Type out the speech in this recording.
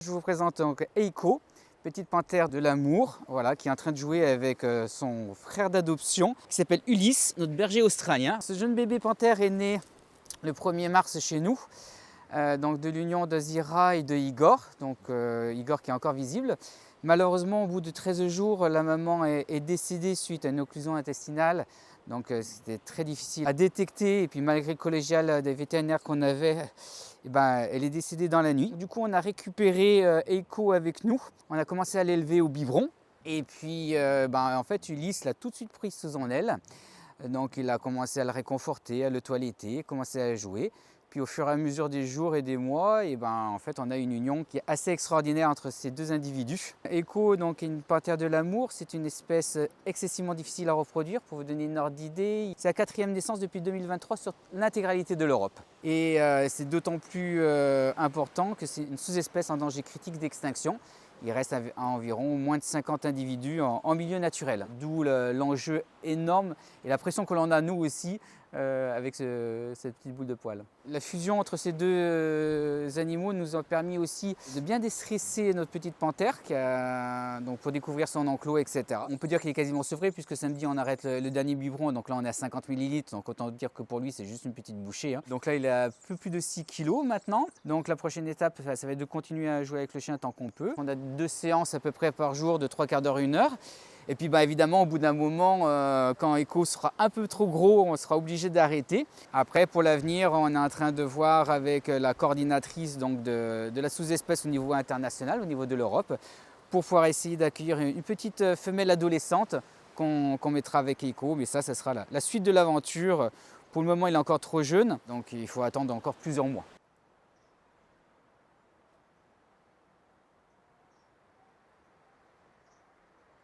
Je vous présente donc Eiko, petite panthère de l'amour, voilà, qui est en train de jouer avec son frère d'adoption, qui s'appelle Ulysse, notre berger australien. Ce jeune bébé panthère est né le 1er mars chez nous, donc de l'union de Zira et de Igor, donc Igor qui est encore visible. Malheureusement, au bout de 13 jours, la maman est décédée suite à une occlusion intestinale. Donc c'était très difficile à détecter et puis malgré le collégial des vétérinaires qu'on avait, elle est décédée dans la nuit. Du coup on a récupéré Eiko avec nous, on a commencé à l'élever au biberon et puis en fait Ulysse l'a tout de suite pris sous son aile. Donc il a commencé à le réconforter, à le toiletter, commencé à jouer. Puis au fur et à mesure des jours et des mois, en fait, on a une union qui est assez extraordinaire entre ces deux individus. Eiko, donc, est une panthère de l'amour. C'est une espèce excessivement difficile à reproduire. Pour vous donner une ordre d'idée, c'est la 4e naissance depuis 2023 sur l'intégralité de l'Europe. Et c'est d'autant plus important que c'est une sous-espèce en danger critique d'extinction. Il reste à environ moins de 50 individus en milieu naturel, d'où l'enjeu énorme et la pression que l'on a nous aussi avec cette petite boule de poil. La fusion entre ces deux animaux nous a permis aussi de bien déstresser notre petite panthère donc pour découvrir son enclos, etc. On peut dire qu'il est quasiment sevré puisque samedi on arrête le dernier biberon, donc là on est à 50 ml, donc autant dire que pour lui c'est juste une petite bouchée. Donc là il a un peu plus de 6 kg maintenant, donc la prochaine étape ça va être de continuer à jouer avec le chien tant qu'on peut. On a 2 séances à peu près par jour de 3/4 d'heure, 1 heure. Et puis évidemment au bout d'un moment, quand Eiko sera un peu trop gros, on sera obligé d'arrêter. Après pour l'avenir, on est en train de voir avec la coordinatrice donc, de la sous-espèce au niveau international, au niveau de l'Europe, pour pouvoir essayer d'accueillir une petite femelle adolescente qu'on mettra avec Eiko. Mais ça sera la suite de l'aventure. Pour le moment il est encore trop jeune, donc il faut attendre encore plusieurs mois.